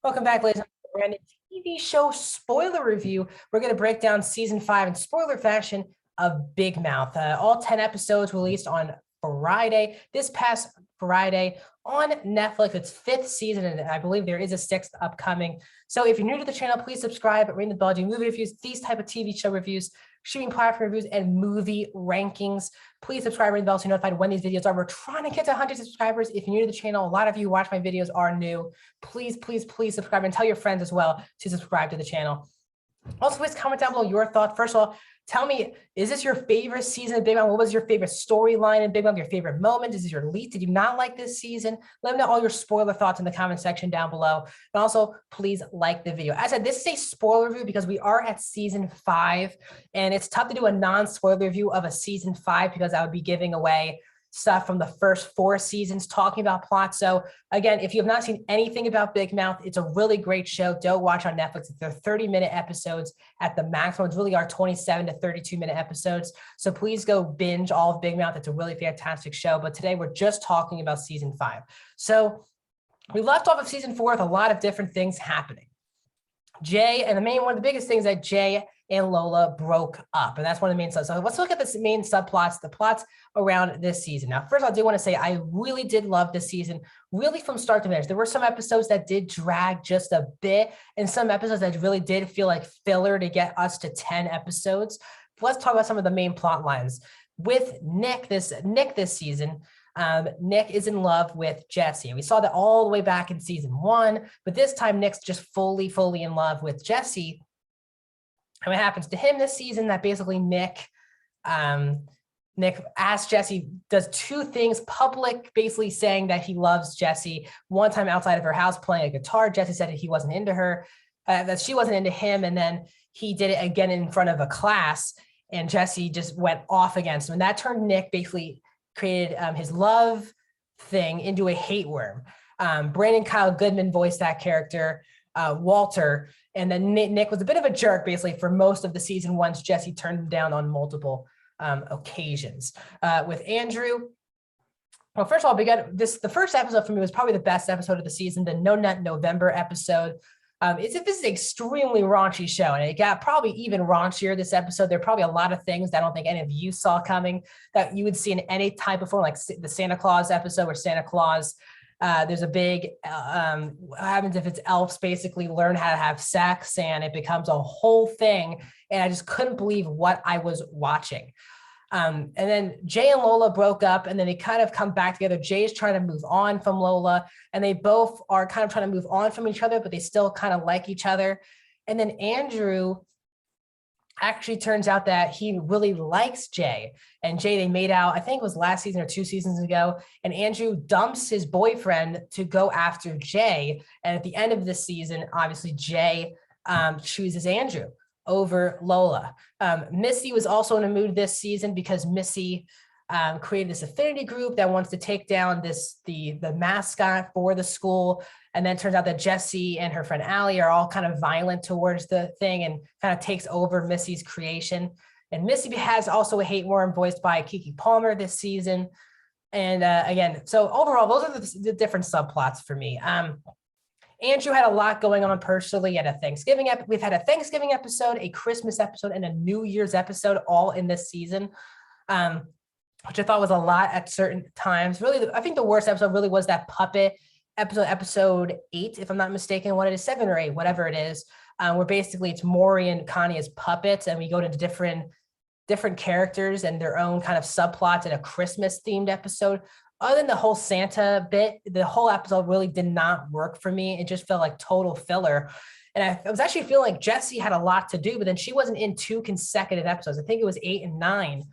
Welcome back, ladies and gentlemen, to a brand new TV show spoiler review. We're going to break down season 5 in spoiler fashion of Big Mouth. All 10 episodes released on Friday, this past Friday on Netflix. It's 5th season, and I believe there is a 6th upcoming. So if you're new to the channel, please subscribe, ring the bell, do movie reviews, these type of TV show reviews, streaming platform reviews, and movie rankings. Please subscribe, ring the bell so you're notified when these videos are. We're trying to get to 100 subscribers. If you're new to the channel, a lot of you watch my videos are new. Please subscribe and tell your friends as well to subscribe to the channel. Also, please comment down below your thoughts. First of all, tell me, is this your favorite season of Big Mouth? What was your favorite storyline in Big Mouth? Your favorite moment? Is this your least? Did you not like this season? Let me know all your spoiler thoughts in the comment section down below. And also, please like the video. As I said, this is a spoiler review because we are at season 5, and it's tough to do a non-spoiler review of a season 5 because I would be giving away stuff from the first 4 seasons talking about plot. So again, if you have not seen anything about Big Mouth, it's a really great show. Don't watch on Netflix. They're 30-minute episodes at the maximum. It's really are 27 to 32-minute episodes. So please go binge all of Big Mouth. It's a really fantastic show. But today we're just talking about season 5. So we left off of season 4 with a lot of different things happening. Jay, and one of the biggest things that Jay and Lola broke up, and that's one of the main subplots. So let's look at the main subplots, the plots around this season. Now, first, I do want to say I really did love this season, really from start to finish. There were some episodes that did drag just a bit, and some episodes that really did feel like filler to get us to 10 episodes. Let's talk about some of the main plot lines. With Nick this season, Nick is in love with Jesse. We saw that all the way back in season 1, but this time Nick's just fully in love with Jesse. And what happens to him this season, that basically Nick asks Jesse, does 2 things public, basically saying that he loves Jesse. One time outside of her house playing a guitar, Jesse said that he wasn't into her, that she wasn't into him. And then he did it again in front of a class, and Jesse just went off against him. And that turned Nick, basically created his love thing into a hate worm. Brandon Kyle Goodman voiced that character, Walter, and then Nick was a bit of a jerk basically for most of the season once Jesse turned him down on multiple occasions. With Andrew, well, first of all, we got this. The first episode for me was probably the best episode of the season, the No Nut November episode. This is an extremely raunchy show, and it got probably even raunchier this episode. There are probably a lot of things that I don't think any of you saw coming that you would see in any type of form, like the Santa Claus episode where Santa Claus, there's a big, what happens if it's elves basically learn how to have sex, and it becomes a whole thing. And I just couldn't believe what I was watching. And then Jay and Lola broke up, and then they kind of come back together. Jay is trying to move on from Lola, and they both are kind of trying to move on from each other, but they still kind of like each other. And then Andrew actually turns out that he really likes Jay. And Jay, they made out, I think it was last season or 2 seasons ago, and Andrew dumps his boyfriend to go after Jay. And at the end of this season, obviously Jay chooses Andrew over Lola. Missy was also in a mood this season because Missy created this affinity group that wants to take down the mascot for the school. And then it turns out that Jesse and her friend Allie are all kind of violent towards the thing and kind of takes over Missy's creation. And Missy has also a hate worm voiced by Kiki Palmer this season. And again, so overall, those are the different subplots for me. Andrew had a lot going on personally at a Thanksgiving episode. We've had a Thanksgiving episode, a Christmas episode, and a New Year's episode all in this season, which I thought was a lot at certain times. Really, I think the worst episode really was that puppet episode, episode 8, if I'm not mistaken, what it is, 7 or 8, whatever it is, where basically it's Maury and Connie as puppets, and we go to different characters and their own kind of subplots in a Christmas themed episode. Other than the whole Santa bit, the whole episode really did not work for me. It just felt like total filler. And I was actually feeling like Jesse had a lot to do, but then she wasn't in 2 consecutive episodes. I think it was 8 and 9,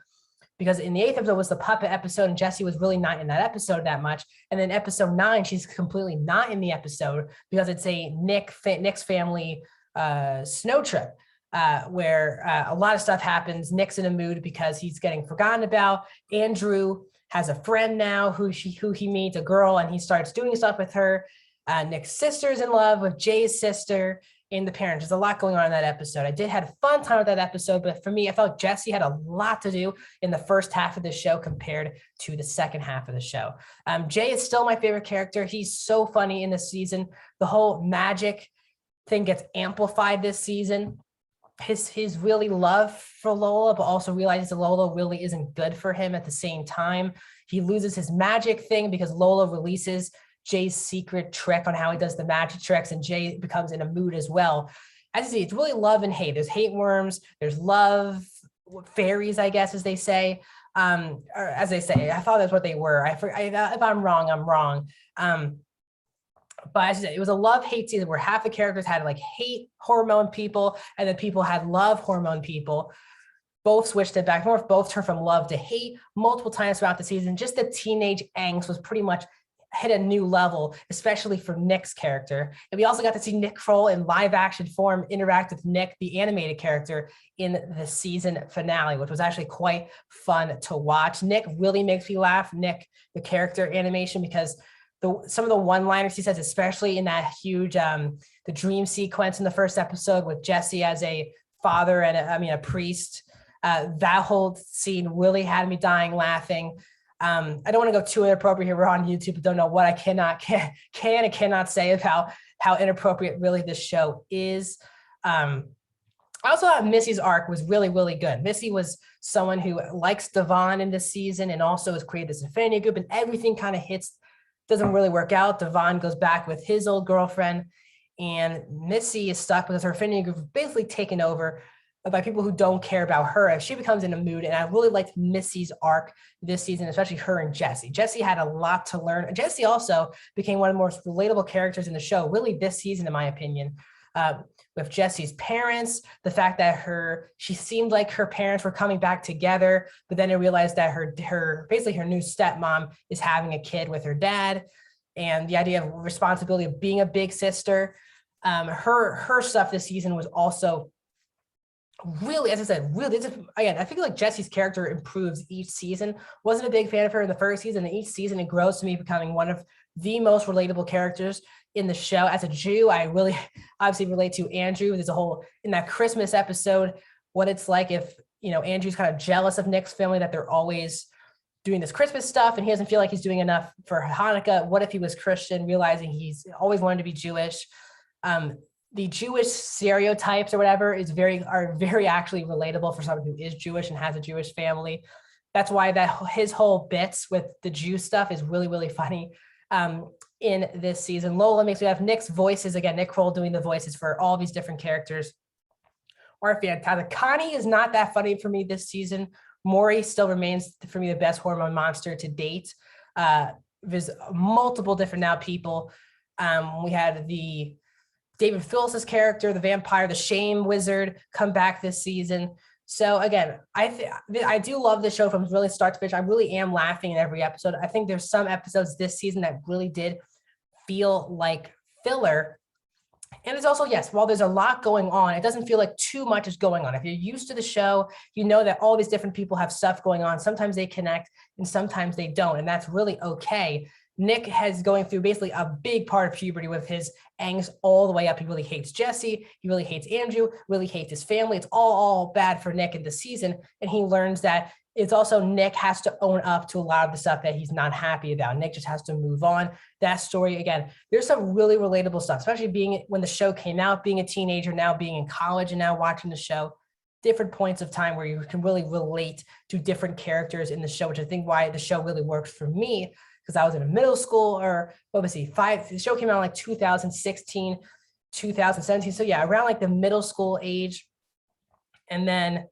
because in the 8th episode was the puppet episode, and Jesse was really not in that episode that much. And then episode 9, she's completely not in the episode because it's a Nick's family snow trip. Where a lot of stuff happens. Nick's in a mood because he's getting forgotten about. Andrew has a friend now who he meets, a girl, and he starts doing stuff with her. Nick's sister's in love with Jay's sister. in the parents. There's a lot going on in that episode. I did had a fun time with that episode, but for me, I felt Jesse had a lot to do in the first half of the show compared to the second half of the show. Jay is still my favorite character. He's so funny in this season. The whole magic thing gets amplified this season. His really love for Lola, but also realizes that Lola really isn't good for him at the same time. He loses his magic thing because Lola releases Jay's secret trick on how he does the magic tricks, and Jay becomes in a mood as well. As you see, it's really love and hate. There's hate worms, there's love fairies, I guess, as they say. Or as they say, I thought that's what they were. If I'm wrong, I'm wrong. But as I said, it was a love-hate season where half the characters had like hate hormone people, and then people had love hormone people. Both switched it back and forth, both turned from love to hate multiple times throughout the season. Just the teenage angst was pretty much hit a new level, especially for Nick's character. And we also got to see Nick Kroll in live action form interact with Nick, the animated character, in the season finale, which was actually quite fun to watch. Nick really makes me laugh, Nick, the character animation, because some of the one-liners he says, especially in that huge, the dream sequence in the first episode with Jesse as a father and a priest, that whole scene really had me dying laughing. I don't want to go too inappropriate here. We're on YouTube, but don't know what I can and cannot say about how inappropriate really this show is. I also thought Missy's arc was really, really good. Missy was someone who likes Devon in this season and also has created this affinity group, and everything kind of doesn't really work out. Devon goes back with his old girlfriend, and Missy is stuck because her affinity group is basically taken over by people who don't care about her as she becomes in a mood. And I really liked Missy's arc this season, especially her and Jesse. Jesse had a lot to learn. Jesse also became one of the most relatable characters in the show, really this season, in my opinion. With Jesse's parents, the fact that she seemed like her parents were coming back together, but then I realized that basically her new stepmom is having a kid with her dad, and the idea of responsibility of being a big sister. Her stuff this season was also really, as I said, really, again, I feel like Jesse's character improves each season. Wasn't a big fan of her in the first season, and each season it grows to me becoming one of the most relatable characters in the show. As a Jew, I really obviously relate to Andrew. There's a whole, in that Christmas episode, what it's like if, Andrew's kind of jealous of Nick's family, that they're always doing this Christmas stuff and he doesn't feel like he's doing enough for Hanukkah. What if he was Christian, realizing he's always wanted to be Jewish? The Jewish stereotypes or whatever are very actually relatable for someone who is Jewish and has a Jewish family. That's why his whole bits with the Jew stuff is really, really funny in this season. Lola makes me have Nick's voices, again, Nick Kroll doing the voices for all these different characters are fantastic. Connie is not that funny for me this season. Maury still remains for me the best hormone monster to date. There's multiple different now people. We had the David Phillips's character, the vampire, the shame wizard, come back this season. So again, I do love this show from really start to finish. I really am laughing in every episode. I think there's some episodes this season that really did feel like filler. And it's also, yes, while there's a lot going on, it doesn't feel like too much is going on. If you're used to the show, you know that all these different people have stuff going on. Sometimes they connect and sometimes they don't, and that's really okay. Nick has going through basically a big part of puberty with his angst all the way up. He really hates Jesse. He really hates Andrew, really hates his family. It's all bad for Nick in the season. And he learns that it's also Nick has to own up to a lot of the stuff that he's not happy about. Nick just has to move on. That story, again, there's some really relatable stuff, especially when the show came out, being a teenager, now being in college and now watching the show, different points of time where you can really relate to different characters in the show, which I think why the show really works for me. Because I was in a middle school, or the show came out in like 2016, 2017. So yeah, around like the middle school age. And then,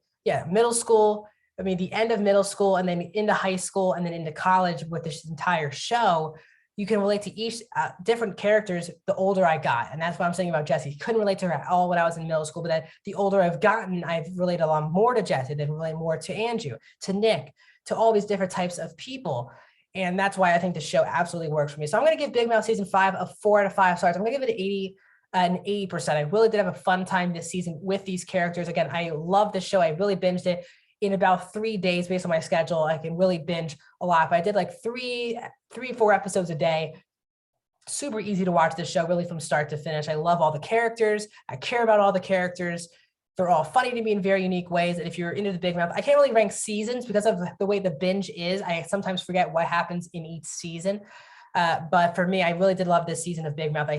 middle school, the end of middle school, and then into high school, and then into college with this entire show. You can relate to each different characters the older I got. And that's what I'm saying about Jesse. Couldn't relate to her at all when I was in middle school, but then the older I've gotten, I've related a lot more to Jesse, then relate more to Andrew, to Nick, to all these different types of people. And that's why I think the show absolutely works for me. So I'm going to give Big Mouth season 5 a 4 out of 5 stars. I'm going to give it an 80%. I really did have a fun time this season with these characters. Again, I love the show. I really binged it in about 3 days based on my schedule. I can really binge a lot, but I did like 4 episodes a day. super easy to watch this show, really from start to finish. I love all the characters. I care about all the characters. They're all funny to me in very unique ways. And if you're into the Big Mouth, I can't really rank seasons because of the way the binge is. I sometimes forget what happens in each season. But for me, I really did love this season of Big Mouth. I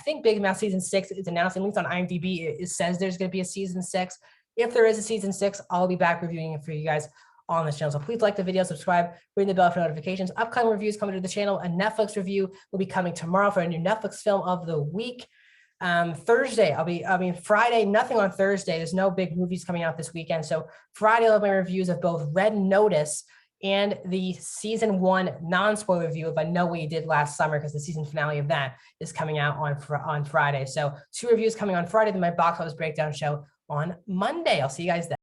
think Big Mouth season 6 is announced, at least on IMDb. It says there's going to be a season 6. If there is a season 6, I'll be back reviewing it for you guys on this channel. So please like the video, subscribe, ring the bell for notifications. Upcoming reviews coming to the channel. A Netflix review will be coming tomorrow for a new Netflix film of the week. Thursday, Friday, nothing on Thursday. There's no big movies coming out this weekend. So Friday, I'll have my reviews of both Red Notice and the season 1 non-spoiler review of I Know What You Did Last Summer, because the season finale of that is coming out on Friday. So 2 reviews coming on Friday, then my box office breakdown show on Monday. I'll see you guys then.